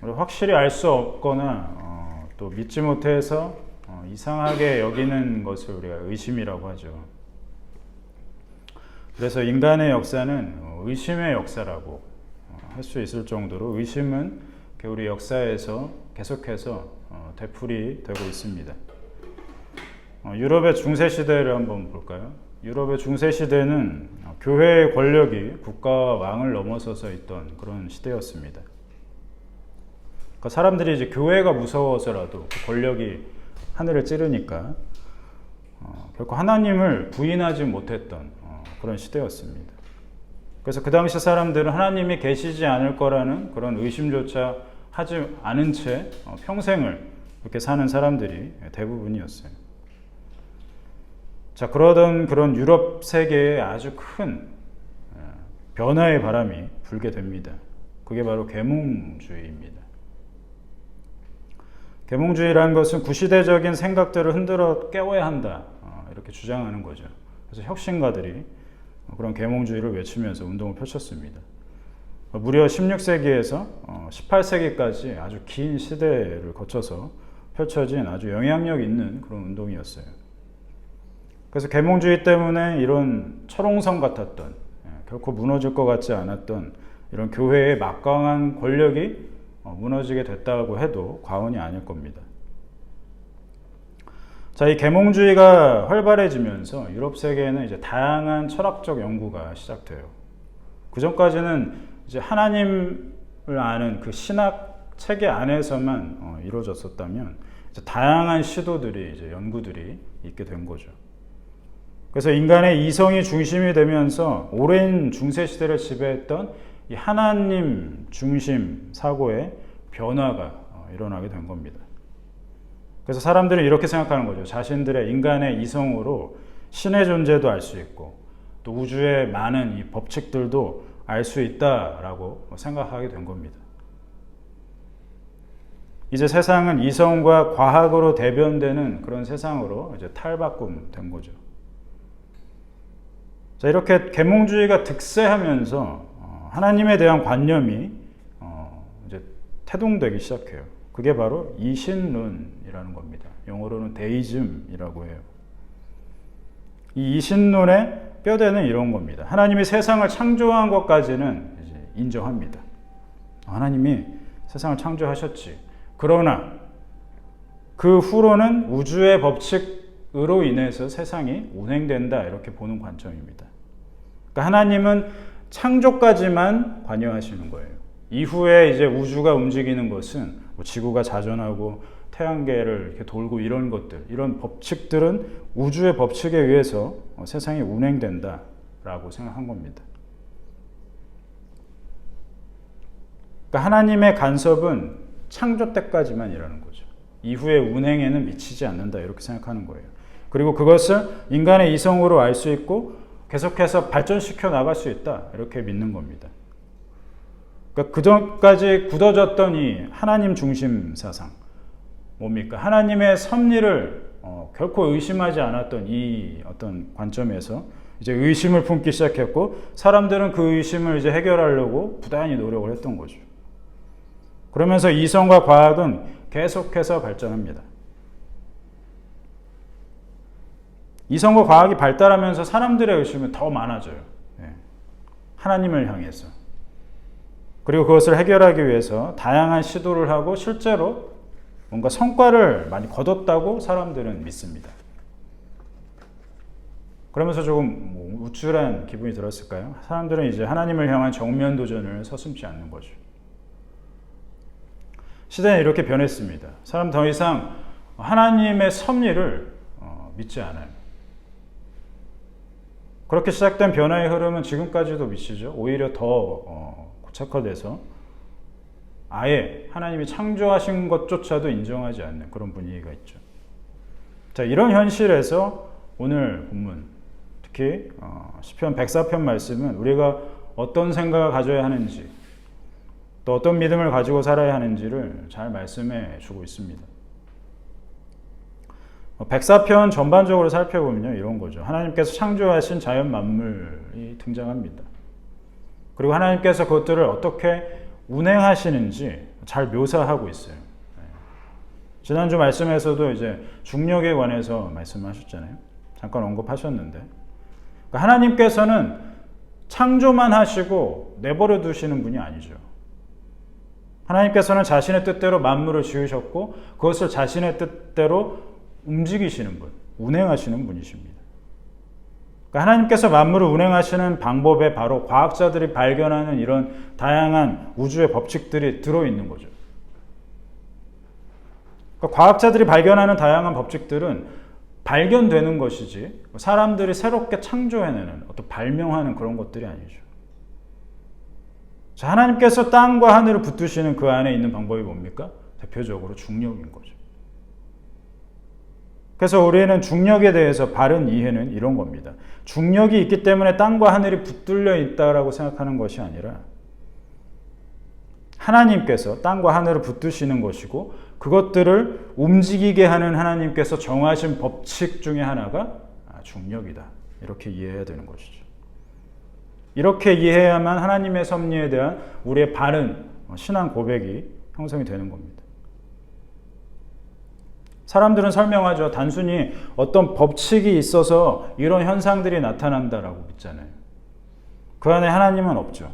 확실히 알 수 없거나 또 믿지 못해서 이상하게 여기는 것을 우리가 의심이라고 하죠. 그래서 인간의 역사는 의심의 역사라고 할 수 있을 정도로 의심은 우리 역사에서 계속해서 되풀이 되고 있습니다. 유럽의 중세 시대를 한번 볼까요? 유럽의 중세 시대는 교회의 권력이 국가와 왕을 넘어서서 있던 그런 시대였습니다. 그러니까 사람들이 이제 교회가 무서워서라도 그 권력이 하늘을 찌르니까 결코 하나님을 부인하지 못했던 그런 시대였습니다. 그래서 그 당시 사람들은 하나님이 계시지 않을 거라는 그런 의심조차 하지 않은 채 평생을 그렇게 사는 사람들이 대부분이었어요. 자, 그러던 그런 유럽 세계에 아주 큰 변화의 바람이 불게 됩니다. 그게 바로 계몽주의입니다. 계몽주의라는 것은 구시대적인 생각들을 흔들어 깨워야 한다, 이렇게 주장하는 거죠. 그래서 혁신가들이 그런 계몽주의를 외치면서 운동을 펼쳤습니다. 무려 16세기에서 18세기까지 아주 긴 시대를 거쳐서 펼쳐진 아주 영향력 있는 그런 운동이었어요. 그래서 계몽주의 때문에 이런 철옹성 같았던, 결코 무너질 것 같지 않았던 이런 교회의 막강한 권력이 무너지게 됐다고 해도 과언이 아닐 겁니다. 자, 이 계몽주의가 활발해지면서 유럽 세계에는 이제 다양한 철학적 연구가 시작돼요. 그 전까지는 이제 하나님을 아는 그 신학 체계 안에서만 이루어졌었다면 이제 다양한 시도들이 이제 연구들이 있게 된 거죠. 그래서 인간의 이성이 중심이 되면서 오랜 중세 시대를 지배했던 이 하나님 중심 사고의 변화가 일어나게 된 겁니다. 그래서 사람들은 이렇게 생각하는 거죠. 자신들의 인간의 이성으로 신의 존재도 알 수 있고 또 우주의 많은 이 법칙들도 알 수 있다라고 생각하게 된 겁니다. 이제 세상은 이성과 과학으로 대변되는 그런 세상으로 이제 탈바꿈된 거죠. 자, 이렇게 계몽주의가 득세하면서 하나님에 대한 관념이 이제 태동되기 시작해요. 그게 바로 이신론이라는 겁니다. 영어로는 데이즘이라고 해요. 이 이신론의 뼈대는 이런 겁니다. 하나님이 세상을 창조한 것까지는 이제 인정합니다. 하나님이 세상을 창조하셨지. 그러나 그 후로는 우주의 법칙으로 인해서 세상이 운행된다, 이렇게 보는 관점입니다. 그러니까 하나님은 창조까지만 관여하시는 거예요. 이후에 이제 우주가 움직이는 것은 뭐 지구가 자전하고 태양계를 이렇게 돌고 이런 것들, 이런 법칙들은 우주의 법칙에 의해서 세상이 운행된다라고 생각한 겁니다. 그러니까 하나님의 간섭은 창조 때까지만 이라는 거죠. 이후의 운행에는 미치지 않는다, 이렇게 생각하는 거예요. 그리고 그것을 인간의 이성으로 알 수 있고 계속해서 발전시켜 나갈 수 있다, 이렇게 믿는 겁니다. 그러니까 그전까지 굳어졌던 이 하나님 중심 사상, 뭡니까? 하나님의 섭리를 결코 의심하지 않았던 이 어떤 관점에서 이제 의심을 품기 시작했고, 사람들은 그 의심을 이제 해결하려고 부단히 노력을 했던 거죠. 그러면서 이성과 과학은 계속해서 발전합니다. 이성과 과학이 발달하면서 사람들의 의심은 더 많아져요. 하나님을 향해서. 그리고 그것을 해결하기 위해서 다양한 시도를 하고 실제로 뭔가 성과를 많이 거뒀다고 사람들은 믿습니다. 그러면서 조금 우쭐한 기분이 들었을까요? 사람들은 이제 하나님을 향한 정면 도전을 서슴지 않는 거죠. 시대는 이렇게 변했습니다. 사람 더 이상 하나님의 섭리를 믿지 않아요. 그렇게 시작된 변화의 흐름은 지금까지도 미치죠. 오히려 더 고착화돼서 아예 하나님이 창조하신 것조차도 인정하지 않는 그런 분위기가 있죠. 자, 이런 현실에서 오늘 본문, 특히 시편 104편 말씀은 우리가 어떤 생각을 가져야 하는지, 또 어떤 믿음을 가지고 살아야 하는지를 잘 말씀해 주고 있습니다. 104편 전반적으로 살펴보면요, 이런 거죠. 하나님께서 창조하신 자연 만물이 등장합니다. 그리고 하나님께서 그것들을 어떻게 운행하시는지 잘 묘사하고 있어요. 지난주 말씀에서도 이제 중력에 관해서 말씀하셨잖아요. 잠깐 언급하셨는데, 그러니까 하나님께서는 창조만 하시고 내버려 두시는 분이 아니죠. 하나님께서는 자신의 뜻대로 만물을 지으셨고 그것을 자신의 뜻대로 움직이시는 분, 운행하시는 분이십니다. 그러니까 하나님께서 만물을 운행하시는 방법에 바로 과학자들이 발견하는 이런 다양한 우주의 법칙들이 들어있는 거죠. 그러니까 과학자들이 발견하는 다양한 법칙들은 발견되는 것이지 사람들이 새롭게 창조해내는 어떤 발명하는 그런 것들이 아니죠. 자, 하나님께서 땅과 하늘을 붙드시는 그 안에 있는 방법이 뭡니까? 대표적으로 중력인 거죠. 그래서 우리는 중력에 대해서 바른 이해는 이런 겁니다. 중력이 있기 때문에 땅과 하늘이 붙들려 있다라고 생각하는 것이 아니라 하나님께서 땅과 하늘을 붙드시는 것이고 그것들을 움직이게 하는 하나님께서 정하신 법칙 중에 하나가 중력이다. 이렇게 이해해야 되는 것이죠. 이렇게 이해해야만 하나님의 섭리에 대한 우리의 바른 신앙 고백이 형성이 되는 겁니다. 사람들은 설명하죠. 단순히 어떤 법칙이 있어서 이런 현상들이 나타난다라고 믿잖아요. 그 안에 하나님은 없죠.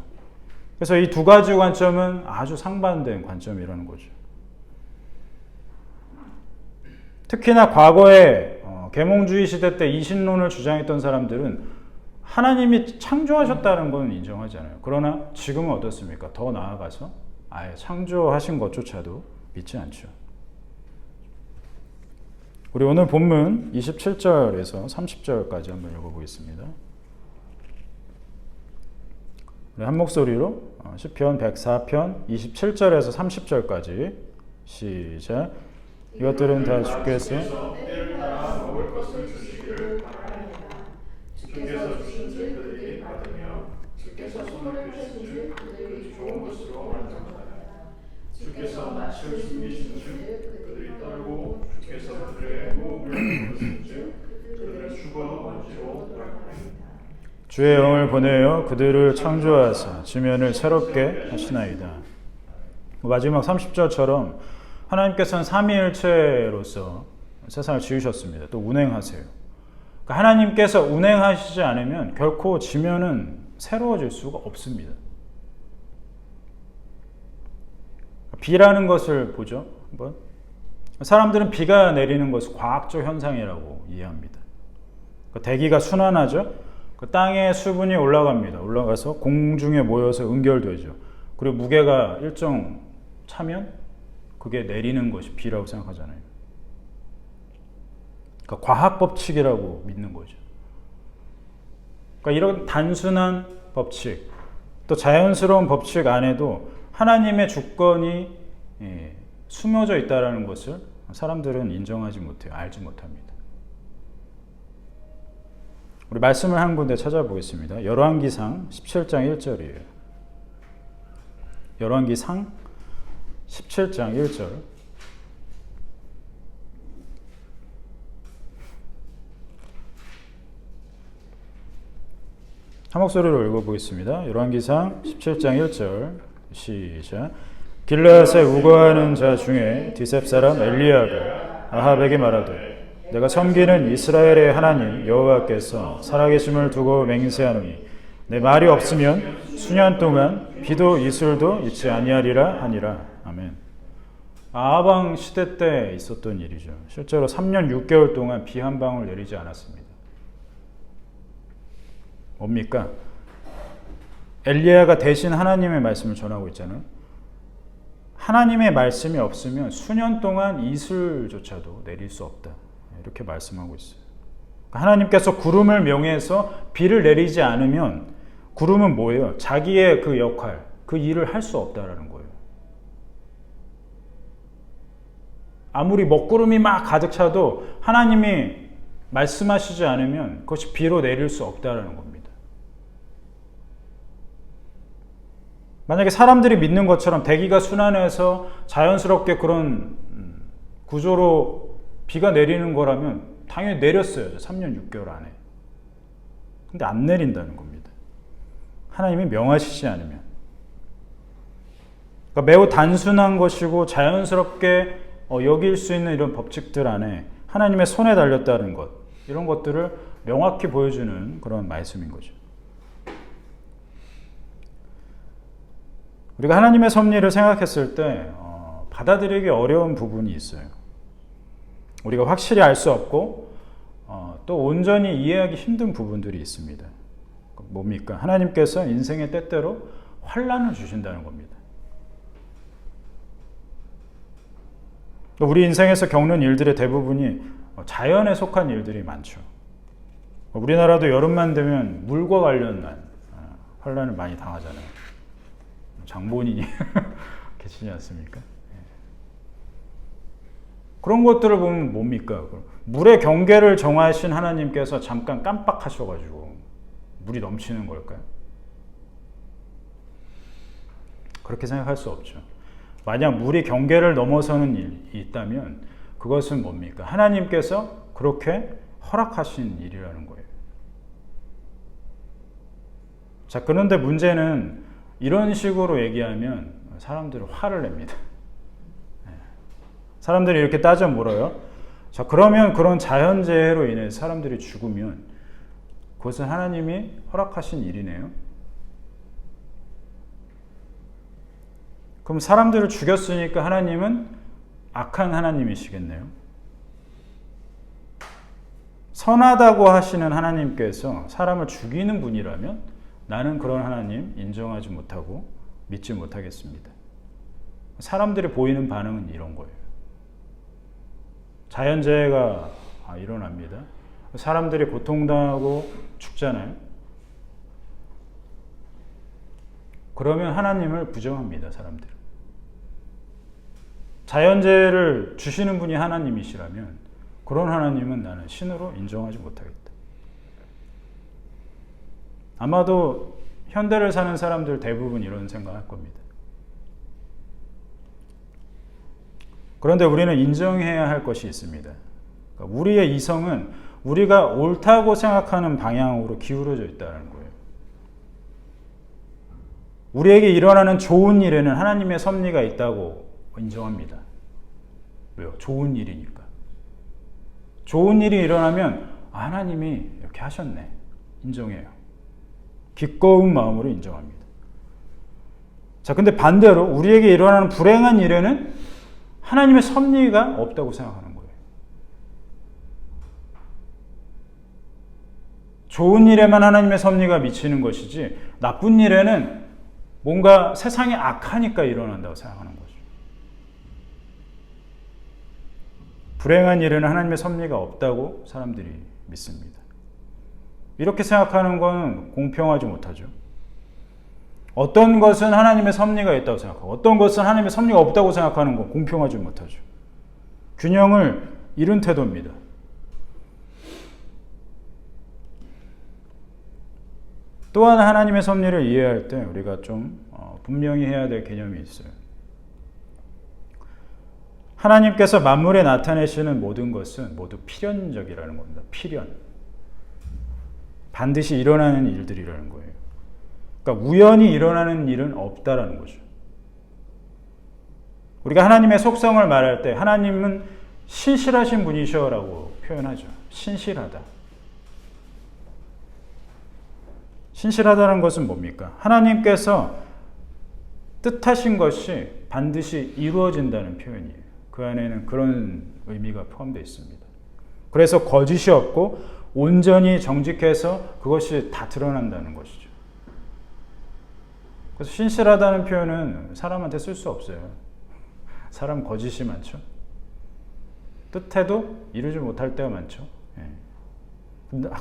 그래서 이 두 가지 관점은 아주 상반된 관점이라는 거죠. 특히나 과거에 계몽주의 시대 때 이신론을 주장했던 사람들은 하나님이 창조하셨다는 건 인정하잖아요. 그러나 지금은 어떻습니까? 더 나아가서 아예 창조하신 것조차도 믿지 않죠. 우리 오늘 본문 27절에서 30절까지 한번 읽어보겠습니다. 우리 한 목소리로 시편 104편 27절에서 30절까지 시작. 이것들은 다 주께서 주께서 주신즉 그들이 받으며 주께서 손을 펴신즉 그들이 좋은 것으로 만족하리라. 주께서 낯을 숨기신즉 그들이 떨고 주께서 그들의 호흡을 부르신즉 그들을 죽어 먼지로 돌아가리라. 주의 영을 보내어 그들을 창조하사 지면을 새롭게 하시나이다. 마지막 30절처럼 하나님께서는 삼위일체로서 세상을 지으셨습니다. 또 운행하세요. 그러니까 하나님께서 운행하시지 않으면 결코 지면은 새로워질 수가 없습니다. 비라는 것을 보죠. 한번. 사람들은 비가 내리는 것을 과학적 현상이라고 이해합니다. 그러니까 대기가 순환하죠. 그 땅에 수분이 올라갑니다. 올라가서 공중에 모여서 응결되죠. 그리고 무게가 일정 차면 그게 내리는 것이 비라고 생각하잖아요. 그러니까 과학 법칙이라고 믿는 거죠. 그러니까 이런 단순한 법칙, 또 자연스러운 법칙 안에도 하나님의 주권이 숨어져 있다는 것을 사람들은 인정하지 못해요. 알지 못합니다. 우리 말씀을 한 군데 찾아보겠습니다. 열왕기상 17장 1절이에요. 열왕기상 17장 1절. 한 목소리로 읽어보겠습니다. 열왕기상 17장 1절 시작. 길르앗에 우거하는 자 중에 디셉 사람 엘리야가 아합에게 말하되 내가 섬기는 이스라엘의 하나님 여호와께서 살아계심을 두고 맹세하노니 내 말이 없으면 수년 동안 비도 이슬도 있지 아니하리라 하니라. 아멘. 아합 왕 시대 때 있었던 일이죠. 실제로 3년 6개월 동안 비 한 방울 내리지 않았습니다. 뭡니까? 엘리야가 대신 하나님의 말씀을 전하고 있잖아요. 하나님의 말씀이 없으면 수년 동안 이슬조차도 내릴 수 없다. 이렇게 말씀하고 있어요. 하나님께서 구름을 명해서 비를 내리지 않으면 구름은 뭐예요? 자기의 그 역할, 그 일을 할 수 없다라는 거예요. 아무리 먹구름이 막 가득 차도 하나님이 말씀하시지 않으면 그것이 비로 내릴 수 없다라는 겁니다. 만약에 사람들이 믿는 것처럼 대기가 순환해서 자연스럽게 그런 구조로 비가 내리는 거라면 당연히 내렸어야죠. 3년 6개월 안에. 근데 안 내린다는 겁니다. 하나님이 명하시지 않으면. 그러니까 매우 단순한 것이고 자연스럽게 여길 수 있는 이런 법칙들 안에 하나님의 손에 달렸다는 것, 이런 것들을 명확히 보여주는 그런 말씀인 거죠. 우리가 하나님의 섭리를 생각했을 때 받아들이기 어려운 부분이 있어요. 우리가 확실히 알 수 없고 또 온전히 이해하기 힘든 부분들이 있습니다. 뭡니까? 하나님께서 인생의 때때로 환난을 주신다는 겁니다. 우리 인생에서 겪는 일들의 대부분이 자연에 속한 일들이 많죠. 우리나라도 여름만 되면 물과 관련한 환난을 많이 당하잖아요. 장본인이 계시지 않습니까? 그런 것들을 보면 뭡니까? 물의 경계를 정하신 하나님께서 잠깐 깜빡하셔가지고 물이 넘치는 걸까요? 그렇게 생각할 수 없죠. 만약 물이 경계를 넘어서는 일이 있다면 그것은 뭡니까? 하나님께서 그렇게 허락하신 일이라는 거예요. 자, 그런데 문제는 이런 식으로 얘기하면 사람들은 화를 냅니다. 사람들이 이렇게 따져 물어요. 자, 그러면 그런 자연재해로 인해 사람들이 죽으면 그것은 하나님이 허락하신 일이네요. 그럼 사람들을 죽였으니까 하나님은 악한 하나님이시겠네요. 선하다고 하시는 하나님께서 사람을 죽이는 분이라면 나는 그런 하나님 인정하지 못하고 믿지 못하겠습니다. 사람들이 보이는 반응은 이런 거예요. 자연재해가 일어납니다. 사람들이 고통당하고 죽잖아요. 그러면 하나님을 부정합니다, 사람들은. 자연재해를 주시는 분이 하나님이시라면 그런 하나님은 나는 신으로 인정하지 못하겠다. 아마도 현대를 사는 사람들 대부분 이런 생각할 겁니다. 그런데 우리는 인정해야 할 것이 있습니다. 그러니까 우리의 이성은 우리가 옳다고 생각하는 방향으로 기울어져 있다는 거예요. 우리에게 일어나는 좋은 일에는 하나님의 섭리가 있다고 인정합니다. 왜요? 좋은 일이니까. 좋은 일이 일어나면 하나님이 이렇게 하셨네. 인정해요. 기꺼운 마음으로 인정합니다. 자, 근데 반대로 우리에게 일어나는 불행한 일에는 하나님의 섭리가 없다고 생각하는 거예요. 좋은 일에만 하나님의 섭리가 미치는 것이지 나쁜 일에는 뭔가 세상이 악하니까 일어난다고 생각하는 거죠. 불행한 일에는 하나님의 섭리가 없다고 사람들이 믿습니다. 이렇게 생각하는 건 공평하지 못하죠. 어떤 것은 하나님의 섭리가 있다고 생각하고 어떤 것은 하나님의 섭리가 없다고 생각하는 건 공평하지 못하죠. 균형을 잃은 태도입니다. 또한 하나님의 섭리를 이해할 때 우리가 좀 분명히 해야 될 개념이 있어요. 하나님께서 만물에 나타내시는 모든 것은 모두 필연적이라는 겁니다. 필연. 반드시 일어나는 일들이라는 거예요. 그러니까 우연히 일어나는 일은 없다라는 거죠. 우리가 하나님의 속성을 말할 때 하나님은 신실하신 분이셔라고 표현하죠. 신실하다. 신실하다는 것은 뭡니까? 하나님께서 뜻하신 것이 반드시 이루어진다는 표현이에요. 그 안에는 그런 의미가 포함되어 있습니다. 그래서 거짓이 없고 온전히 정직해서 그것이 다 드러난다는 것이죠. 그래서 신실하다는 표현은 사람한테 쓸 수 없어요. 사람 거짓이 많죠. 뜻해도 이루지 못할 때가 많죠.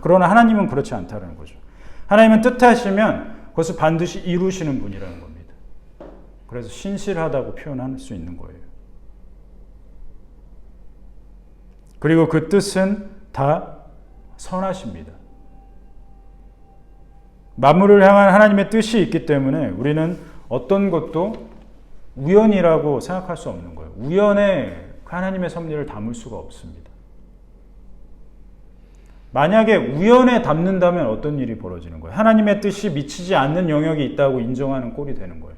그러나 하나님은 그렇지 않다는 거죠. 하나님은 뜻하시면 그것을 반드시 이루시는 분이라는 겁니다. 그래서 신실하다고 표현할 수 있는 거예요. 그리고 그 뜻은 다 선하십니다. 만물을 향한 하나님의 뜻이 있기 때문에 우리는 어떤 것도 우연이라고 생각할 수 없는 거예요. 우연에 하나님의 섭리를 담을 수가 없습니다. 만약에 우연에 담는다면 어떤 일이 벌어지는 거예요? 하나님의 뜻이 미치지 않는 영역이 있다고 인정하는 꼴이 되는 거예요.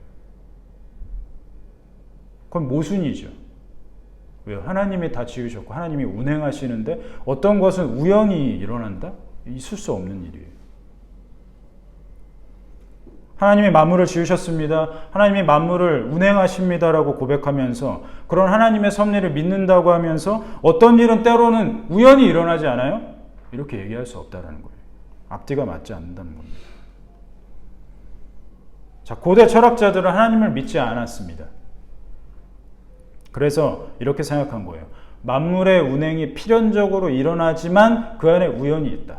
그건 모순이죠. 왜요? 하나님이 다 지으셨고 하나님이 운행하시는데 어떤 것은 우연히 일어난다? 있을 수 없는 일이에요. 하나님이 만물을 지으셨습니다. 하나님이 만물을 운행하십니다라고 고백하면서 그런 하나님의 섭리를 믿는다고 하면서 어떤 일은 때로는 우연히 일어나지 않아요? 이렇게 얘기할 수 없다는 거예요. 앞뒤가 맞지 않는다는 겁니다. 자, 고대 철학자들은 하나님을 믿지 않았습니다. 그래서 이렇게 생각한 거예요. 만물의 운행이 필연적으로 일어나지만 그 안에 우연이 있다.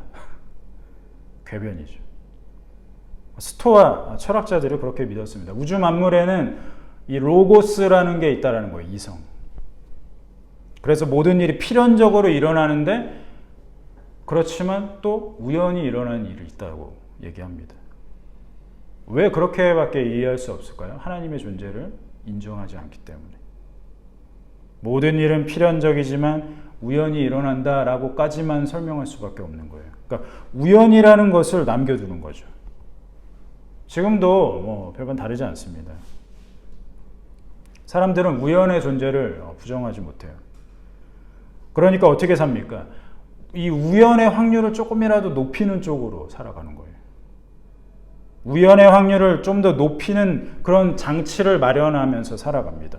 궤변이죠. 스토아 철학자들이 그렇게 믿었습니다. 우주 만물에는 이 로고스라는 게 있다라는 거예요. 이성. 그래서 모든 일이 필연적으로 일어나는데 그렇지만 또 우연히 일어나는 일이 있다고 얘기합니다. 왜 그렇게밖에 이해할 수 없을까요? 하나님의 존재를 인정하지 않기 때문에. 모든 일은 필연적이지만 우연히 일어난다라고까지만 설명할 수밖에 없는 거예요. 그러니까 우연이라는 것을 남겨두는 거죠. 지금도 별반 다르지 않습니다. 사람들은 우연의 존재를 부정하지 못해요. 그러니까 어떻게 삽니까? 이 우연의 확률을 조금이라도 높이는 쪽으로 살아가는 거예요. 우연의 확률을 좀 더 높이는 그런 장치를 마련하면서 살아갑니다.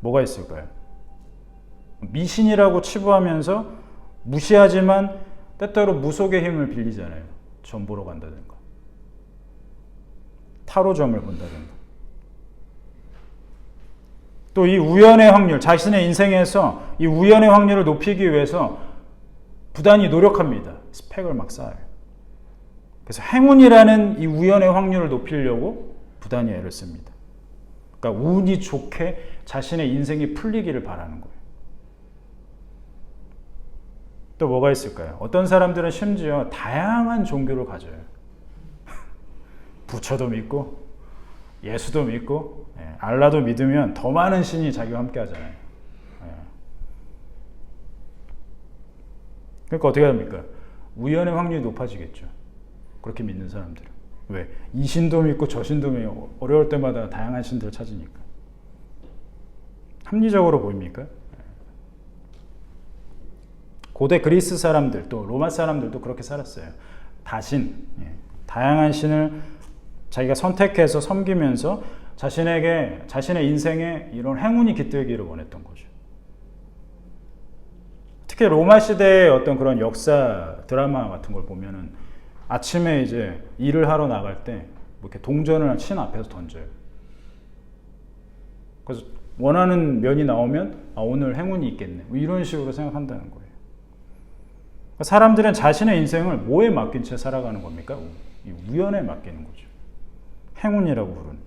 뭐가 있을까요? 미신이라고 치부하면서 무시하지만 때때로 무속의 힘을 빌리잖아요. 점 보러 간다든가 타로점을 본다든가. 또 이 우연의 확률, 자신의 인생에서 이 우연의 확률을 높이기 위해서 부단히 노력합니다. 스펙을 막 쌓아요. 그래서 행운이라는 이 우연의 확률을 높이려고 부단히 애를 씁니다. 그러니까 운이 좋게 자신의 인생이 풀리기를 바라는 거예요. 또 뭐가 있을까요? 어떤 사람들은 심지어 다양한 종교를 가져요. 부처도 믿고 예수도 믿고 알라도 믿으면 더 많은 신이 자기와 함께 하잖아요. 그러니까 어떻게 합니까? 우연의 확률이 높아지겠죠. 그렇게 믿는 사람들은. 왜? 이 신도 믿고 저 신도 믿고 어려울 때마다 다양한 신들을 찾으니까. 합리적으로 보입니까? 고대 그리스 사람들 또 로마 사람들도 그렇게 살았어요. 다신, 다양한 신을 자기가 선택해서 섬기면서 자신의 인생에 이런 행운이 깃들기를 원했던 거죠. 특히 로마 시대의 어떤 그런 역사 드라마 같은 걸 보면은 아침에 이제 일을 하러 나갈 때 뭐 이렇게 동전을 신 앞에서 던져요. 그래서 원하는 면이 나오면 오늘 행운이 있겠네. 뭐 이런 식으로 생각한다는 거예요. 사람들은 자신의 인생을 뭐에 맡긴 채 살아가는 겁니까? 이 우연에 맡기는 거죠. 행운이라고 부르는.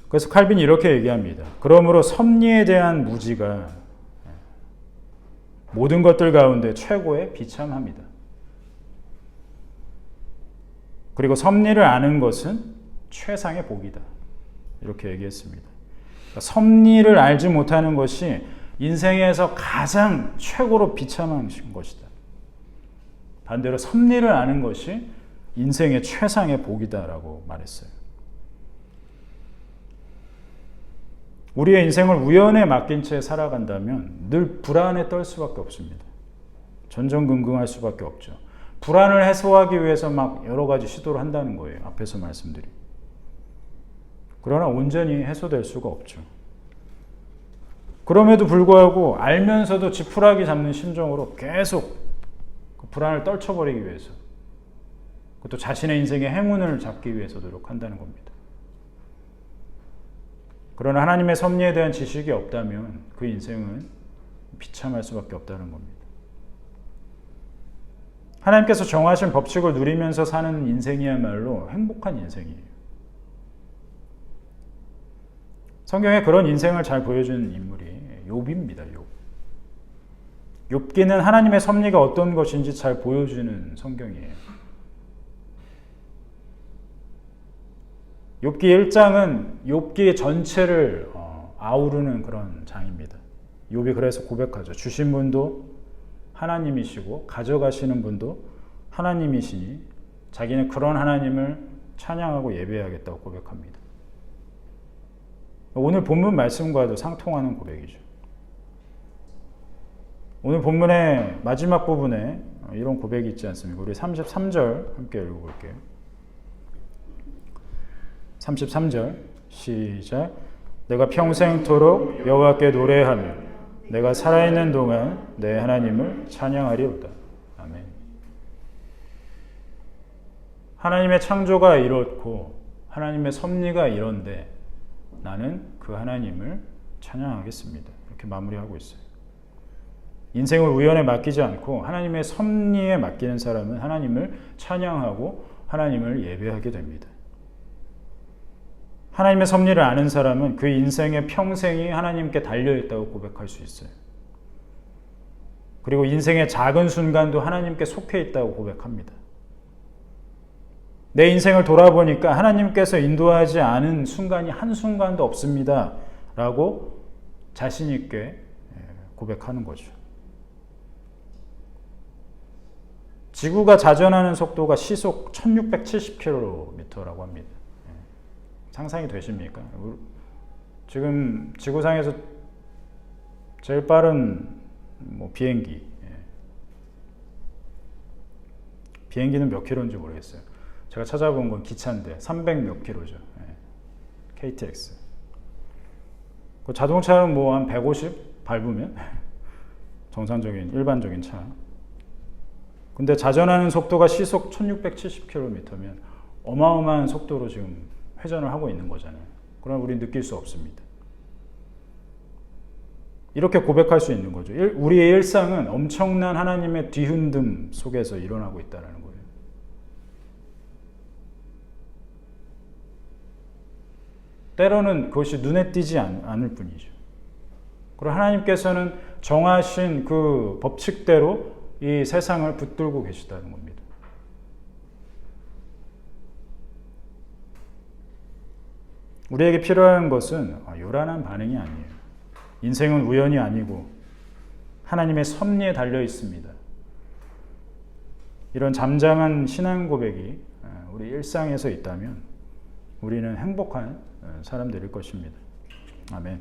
그래서 칼빈이 이렇게 얘기합니다. 그러므로 섭리에 대한 무지가 모든 것들 가운데 최고의 비참합니다. 그리고 섭리를 아는 것은 최상의 복이다. 이렇게 얘기했습니다. 그러니까 섭리를 알지 못하는 것이 인생에서 가장 최고로 비참한 것이다. 반대로 섭리를 아는 것이 인생의 최상의 복이다라고 말했어요. 우리의 인생을 우연에 맡긴 채 살아간다면 늘 불안에 떨 수밖에 없습니다. 전전긍긍할 수밖에 없죠. 불안을 해소하기 위해서 막 여러 가지 시도를 한다는 거예요. 앞에서 말씀드린. 그러나 온전히 해소될 수가 없죠. 그럼에도 불구하고 알면서도 지푸라기 잡는 심정으로 계속 그 불안을 떨쳐버리기 위해서 또 자신의 인생의 행운을 잡기 위해서 노력한다는 겁니다. 그러나 하나님의 섭리에 대한 지식이 없다면 그 인생은 비참할 수밖에 없다는 겁니다. 하나님께서 정하신 법칙을 누리면서 사는 인생이야말로 행복한 인생이에요. 성경에 그런 인생을 잘 보여주는 인물이 욥입니다. 욥기는 하나님의 섭리가 어떤 것인지 잘 보여주는 성경이에요. 욥기 1장은 욥기 전체를 아우르는 그런 장입니다. 욥이 그래서 고백하죠. 주신 분도 하나님이시고 가져가시는 분도 하나님이시니 자기는 그런 하나님을 찬양하고 예배하겠다고 고백합니다. 오늘 본문 말씀과도 상통하는 고백이죠. 오늘 본문의 마지막 부분에 이런 고백이 있지 않습니까? 우리 33절 함께 읽어볼게요. 33절 시작. 내가 평생토록 여호와께 노래하며 내가 살아있는 동안 내 하나님을 찬양하리로다. 아멘. 하나님의 창조가 이렇고 하나님의 섭리가 이런데 나는 그 하나님을 찬양하겠습니다. 이렇게 마무리하고 있어요. 인생을 우연에 맡기지 않고 하나님의 섭리에 맡기는 사람은 하나님을 찬양하고 하나님을 예배하게 됩니다. 하나님의 섭리를 아는 사람은 그 인생의 평생이 하나님께 달려있다고 고백할 수 있어요. 그리고 인생의 작은 순간도 하나님께 속해 있다고 고백합니다. 내 인생을 돌아보니까 하나님께서 인도하지 않은 순간이 한순간도 없습니다. 라고 자신 있게 고백하는 거죠. 지구가 자전하는 속도가 시속 1670km라고 합니다. 상상이 되십니까? 지금 지구상에서 제일 빠른 비행기는 몇 킬로인지 모르겠어요. 제가 찾아본 건 기차인데 300 몇 킬로죠. KTX. 그 자동차는 한 150 밟으면 정상적인 일반적인 차. 근데 자전하는 속도가 시속 1670km면 어마어마한 속도로 지금 회전을 하고 있는 거잖아요. 그러나 우리는 느낄 수 없습니다. 이렇게 고백할 수 있는 거죠. 우리의 일상은 엄청난 하나님의 뒤흔듦 속에서 일어나고 있다는 거예요. 때로는 그것이 눈에 띄지 않을 뿐이죠. 그리고 하나님께서는 정하신 그 법칙대로 이 세상을 붙들고 계시다는 겁니다. 우리에게 필요한 것은 요란한 반응이 아니에요. 인생은 우연이 아니고 하나님의 섭리에 달려 있습니다. 이런 잠잠한 신앙 고백이 우리 일상에서 있다면 우리는 행복한 사람들일 것입니다. 아멘.